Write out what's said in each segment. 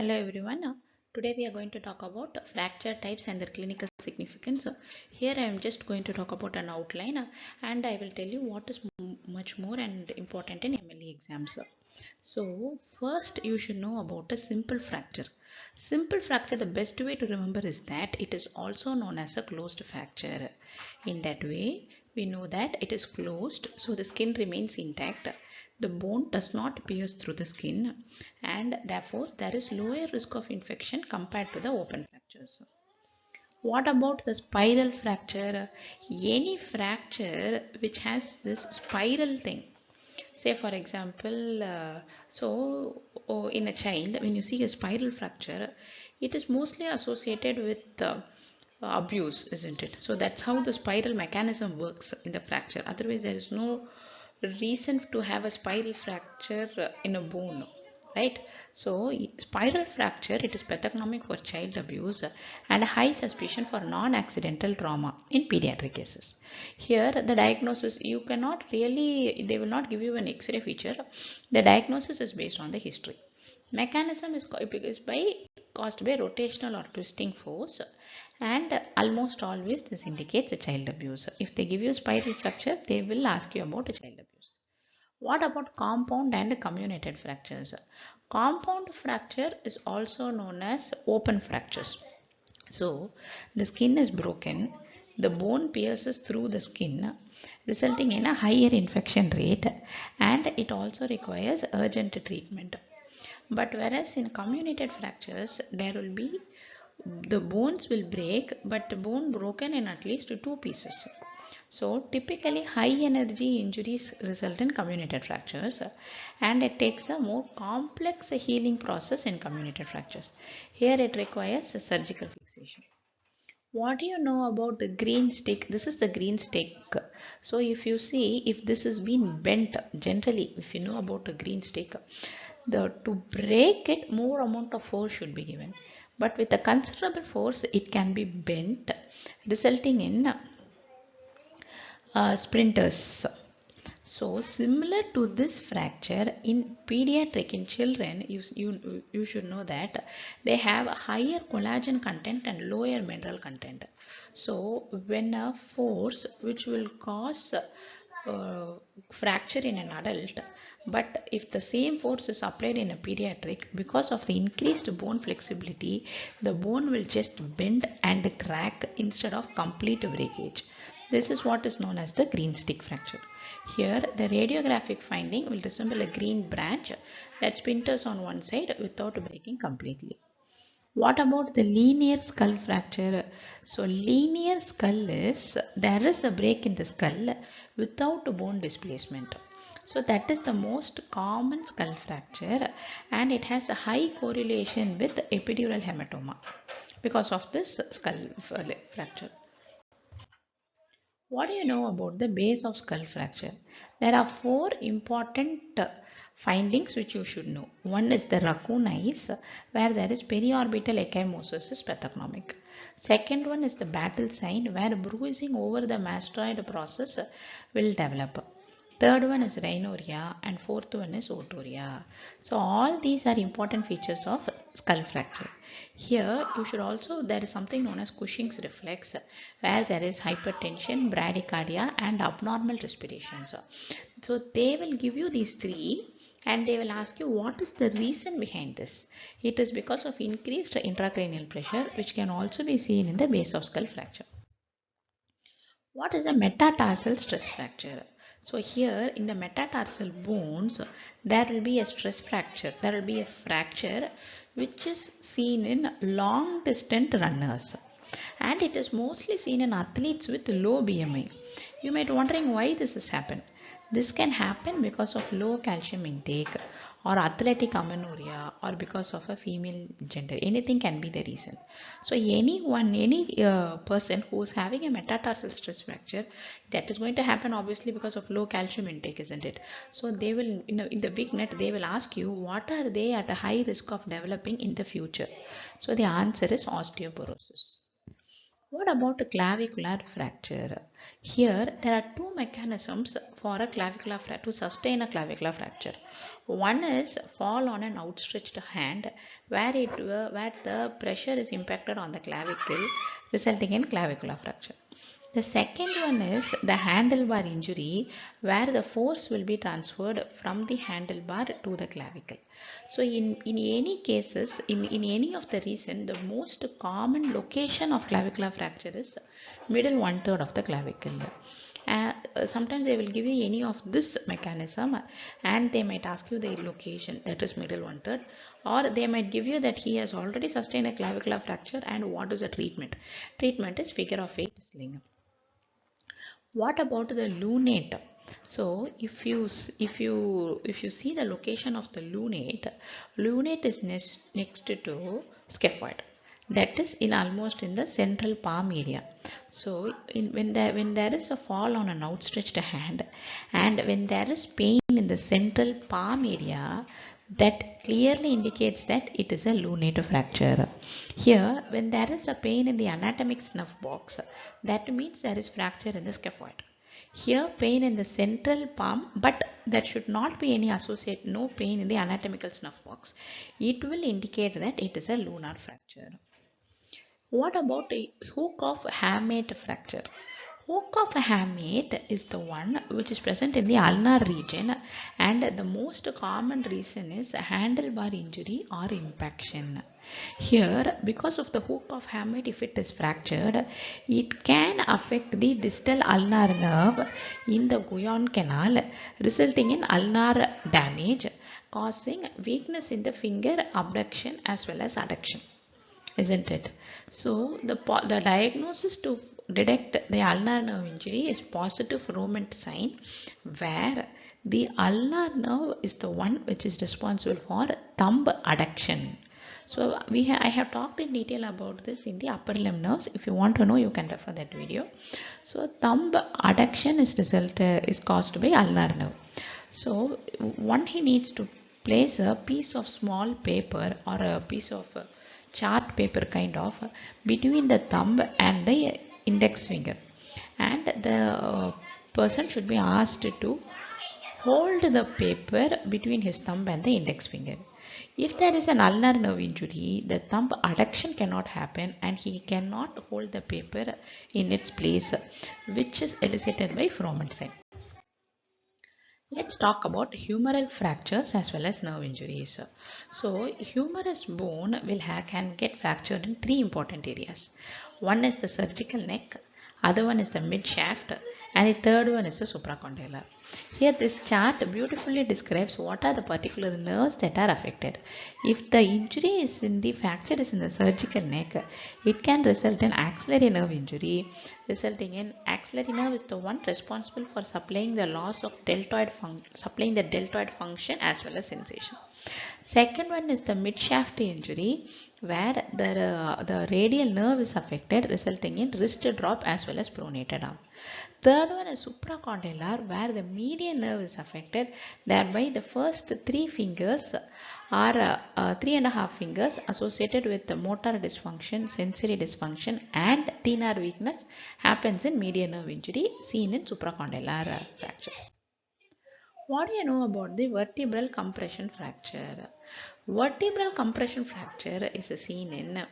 Hello everyone. Today we are going to talk about fracture types and their clinical significance. Here I am just going to talk about an outline and I will tell you what is much more and important in MLE exams. So first you should know about a simple fracture. Simple fracture, the best way to remember is that it is also known as a closed fracture. In that way we know that it is closed, so the skin remains intact. The bone does not pierce through the skin and therefore there is lower risk of infection compared to the open fractures. What about the spiral fracture? Any fracture which has this spiral thing. Say for example, in a child, when you see a spiral fracture, it is mostly associated with abuse, isn't it? So that's how the spiral mechanism works in the fracture. Otherwise, there is no reason to have a spiral fracture in a bone, right? So spiral fracture, it is pathognomic for child abuse and high suspicion for non-accidental trauma in pediatric cases. Here the diagnosis, you cannot really, they will not give you an X-ray feature. The diagnosis is based on the history. Mechanism is caused by rotational or twisting force, and almost always this indicates a child abuse. If they give you spiral fracture, they will ask you about a child abuse. What about compound and communitted fractures? Compound fracture is also known as open fractures. So the skin is broken, the bone pierces through the skin, resulting in a higher infection rate, and it also requires urgent treatment. But whereas in communitted fractures, there will be the bones will break, but the bone broken in at least two pieces. So typically high energy injuries result in communitted fractures and it takes a more complex healing process in communitted fractures. Here it requires a surgical fixation. What do you know about the green stick? This is the green stick. So if you see, if this has been bent, generally if you know about a green stick, to break it, more amount of force should be given. But with a considerable force, it can be bent, resulting in sprinters. So similar to this fracture in pediatric, in children, you should know that they have a higher collagen content and lower mineral content. So when a force which will cause fracture in an adult, but if the same force is applied in a pediatric, because of the increased bone flexibility, the bone will just bend and crack instead of complete breakage. This is what is known as the green stick fracture. Here the radiographic finding will resemble a green branch that splinters on one side without breaking completely. What about the linear skull fracture? So linear skull is, there is a break in the skull without bone displacement. So that is the most common skull fracture and it has a high correlation with epidural hematoma because of this skull fracture. What do you know about the base of skull fracture? There are four important findings which you should know. One is the raccoon eyes, where there is periorbital ecchymosis is pathognomic. Second one is the battle sign, where bruising over the mastoid process will develop. Third one is rhinorrhea and fourth one is otorrhea. So all these are important features of skull fracture. Here you should also, there is something known as Cushing's reflex where there is hypertension, bradycardia and abnormal respirations. So they will give you these three and they will ask you what is the reason behind this. It is because of increased intracranial pressure which can also be seen in the base of skull fracture. What is a metatarsal stress fracture? So here in the metatarsal bones, there will be a stress fracture. There will be a fracture which is seen in long distance runners. And it is mostly seen in athletes with low BMI. You might be wondering why this has happened. This can happen because of low calcium intake or athletic amenorrhea or because of a female gender. Anything can be the reason. So any person who is having a metatarsal stress fracture, that is going to happen obviously because of low calcium intake, isn't it? So they will, in the big net, they will ask you what are they at a high risk of developing in the future. So the answer is osteoporosis. What about a clavicular fracture? Here, there are two mechanisms for a clavicular fracture to sustain a clavicular fracture. One is fall on an outstretched hand, where the pressure is impacted on the clavicle, resulting in clavicular fracture. The second one is the handlebar injury, where the force will be transferred from the handlebar to the clavicle. So in any cases, in any of the reason, the most common location of clavicular fracture is middle one third of the clavicle. Sometimes they will give you any of this mechanism and they might ask you the location, that is middle one third, or they might give you that he has already sustained a clavicular fracture and what is the treatment. Treatment is figure of 8 sling. What about the lunate? So if you see the location of the lunate is next to scaphoid. That is in almost in the central palm area. So when there is a fall on an outstretched hand and when there is pain in the central palm area, that clearly indicates that it is a lunate fracture. Here, when there is a pain in the anatomic snuff box, that means there is fracture in the scaphoid. Here, pain in the central palm, but there should not be any no pain in the anatomical snuff box. It will indicate that it is a lunar fracture. What about a hook of hamate fracture? Hook of hamate is the one which is present in the ulnar region, and the most common reason is handlebar injury or impaction. Here, because of the hook of hamate, if it is fractured, it can affect the distal ulnar nerve in the Guyon canal, resulting in ulnar damage, causing weakness in the finger abduction as well as adduction, isn't it? So the diagnosis to detect the ulnar nerve injury is positive Romant sign, where the ulnar nerve is the one which is responsible for thumb adduction. So I have talked in detail about this in the upper limb nerves. If you want to know, you can refer that video. So thumb adduction is caused by ulnar nerve. So one, he needs to place a piece of small paper or a piece of chart paper kind of between the thumb and the index finger, and the person should be asked to hold the paper between his thumb and the index finger. If there is an ulnar nerve injury, the thumb adduction cannot happen and he cannot hold the paper in its place, which is elicited by Froment sign. Let's talk about humeral fractures as well as nerve injuries. So humerus bone can get fractured in three important areas. One is the cervical neck, other one is the mid shaft, and the third one is the supracondylar. Here this chart beautifully describes what are the particular nerves that are affected. If the injury is in the fracture is in the cervical neck, it can result in axillary nerve injury. Resulting in axillary nerve is the one responsible for supplying the deltoid function as well as sensation. Second one is the mid shaft injury, where the radial nerve is affected, resulting in wrist drop as well as pronated arm. Third one is supracondylar, where the median nerve is affected, thereby the first three fingers are 3.5 fingers associated with the motor dysfunction, sensory dysfunction and thenar weakness happens in median nerve injury seen in supracondylar fractures. What do you know about the vertebral compression fracture? Vertebral compression fracture is seen in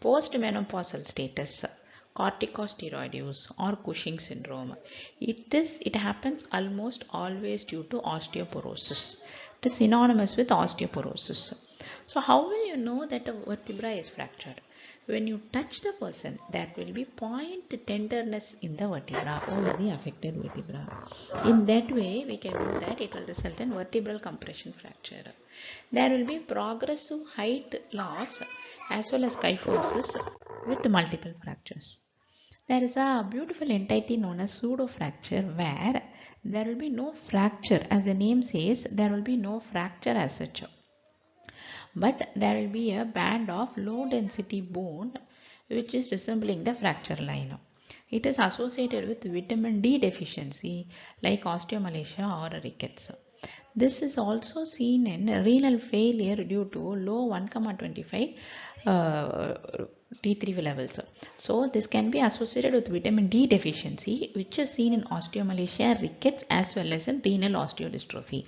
postmenopausal status, corticosteroid use or Cushing syndrome. It happens almost always due to osteoporosis. It is synonymous with osteoporosis. So how will you know that a vertebra is fractured? When you touch the person, there will be point tenderness in the vertebra over the affected vertebra. In that way, we can know that it will result in vertebral compression fracture. There will be progressive height loss as well as kyphosis with multiple fractures. There is a beautiful entity known as pseudo fracture, where there will be no fracture. As the name says, there will be no fracture as such, but there will be a band of low density bone which is resembling the fracture line. It is associated with vitamin D deficiency like osteomalacia or rickets. This is also seen in renal failure due to low 1,25 T3 levels. So this can be associated with vitamin D deficiency, which is seen in osteomalacia, rickets, as well as in renal osteodystrophy.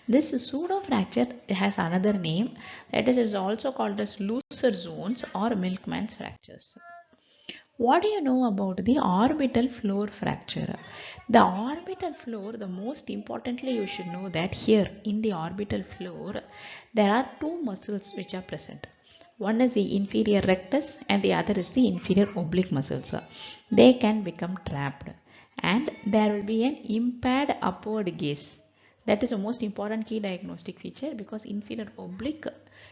This pseudo fracture has another name, that is also called as looser zones or milkman's fractures. What do you know about the orbital floor fracture? The orbital floor, the most importantly, you should know that here in the orbital floor, there are two muscles which are present. One is the inferior rectus and the other is the inferior oblique muscles. They can become trapped and there will be an impaired upward gaze. That is the most important key diagnostic feature, because inferior oblique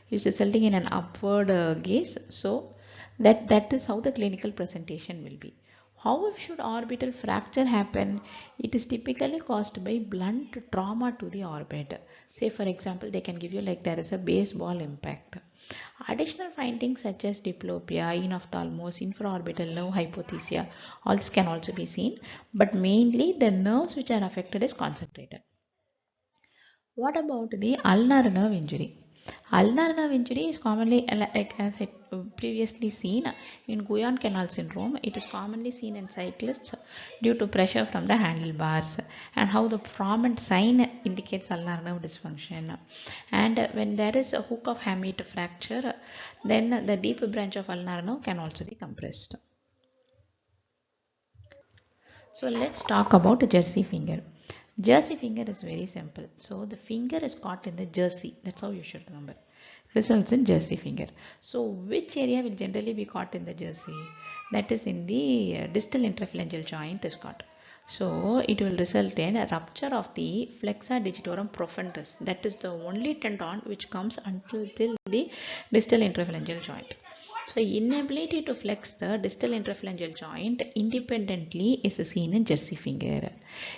is resulting in an upward gaze. So that is how the clinical presentation will be. How should orbital fracture happen? It is typically caused by blunt trauma to the orbit. Say for example, they can give you like there is a baseball impact. Additional findings such as diplopia, enophthalmos, infraorbital nerve hypothesia, all this can also be seen, but mainly the nerves which are affected is concentrated. What about the ulnar nerve injury? Ulnar nerve injury is commonly, like as I previously seen in Guyon canal syndrome, it is commonly seen in cyclists due to pressure from the handlebars, and how the Froment sign indicates ulnar nerve dysfunction. And when there is a hook of hamate fracture, then the deep branch of ulnar nerve can also be compressed. So let's talk about jersey finger. Jersey finger is very simple. So the finger is caught in the jersey. That's how you should remember. Results in jersey finger. So which area will generally be caught in the jersey? That is in the distal interphalangeal joint is caught. So it will result in a rupture of the flexor digitorum profundus. That is the only tendon which comes until till the distal interphalangeal joint. So inability to flex the distal interphalangeal joint independently is seen in jersey finger.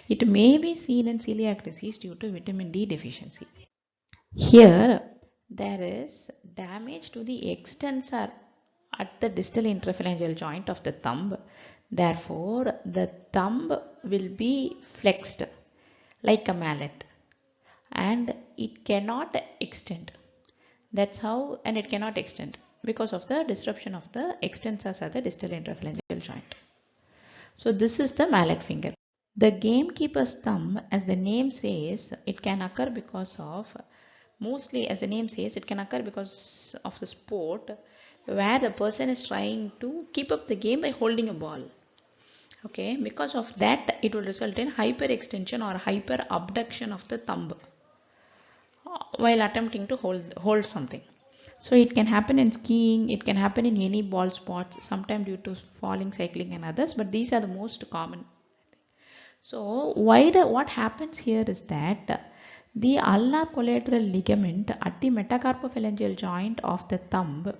It may be seen in celiac disease due to vitamin D deficiency. Here there is damage to the extensor at the distal interphalangeal joint of the thumb. Therefore, the thumb will be flexed like a mallet and it cannot extend. That's how, and it cannot extend because of the disruption of the extensors at the distal interphalangeal joint. So this is the mallet finger. The gamekeeper's thumb, as the name says, it can occur because of, mostly as the name says, it can occur because of the sport where the person is trying to keep up the game by holding a ball. Okay, because of that, it will result in hyperextension or hyperabduction of the thumb while attempting to hold something. So it can happen in skiing, it can happen in any ball sports, sometimes due to falling, cycling and others, but these are the most common. So what happens here is that the ulnar collateral ligament at the metacarpophalangeal joint of the thumb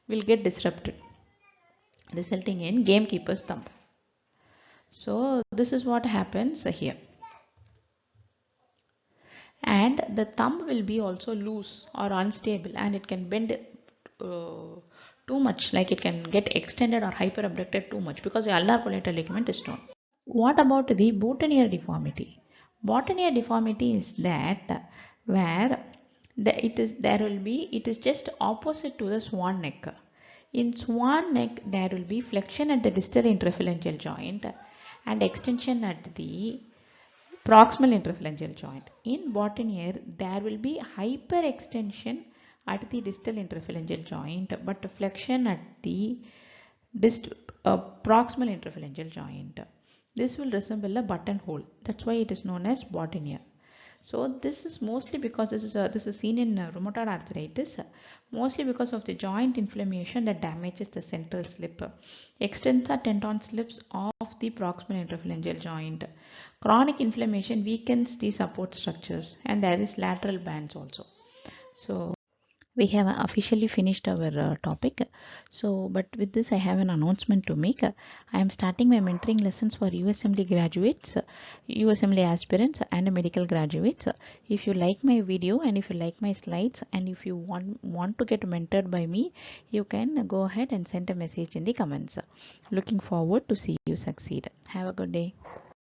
will get disrupted, resulting in gamekeeper's thumb. So this is what happens here. And the thumb will be also loose or unstable and it can bend too much, like it can get extended or hyperabducted too much because the ulnar collateral ligament is torn. What about the boutonniere deformity? Boutonniere deformity is that where it is just opposite to the swan neck. In swan neck there will be flexion at the distal interphalangeal joint and extension at the proximal interphalangeal joint. In boutonniere there will be hyperextension at the distal interphalangeal joint but flexion at the proximal interphalangeal joint. This will resemble a buttonhole. That's why it is known as boutonniere. So this is mostly because this is seen in rheumatoid arthritis, mostly because of the joint inflammation that damages the central slip. Extensor tendon slips off the proximal interphalangeal joint. Chronic inflammation weakens the support structures, and there is lateral bands also. So we have officially finished our topic. So but with this I have an announcement to make. I am starting my mentoring lessons for USMLE graduates, USMLE aspirants and medical graduates. If you like my video and if you like my slides and if you want to get mentored by me, you can go ahead and send a message in the comments. Looking forward to see you succeed. Have a good day.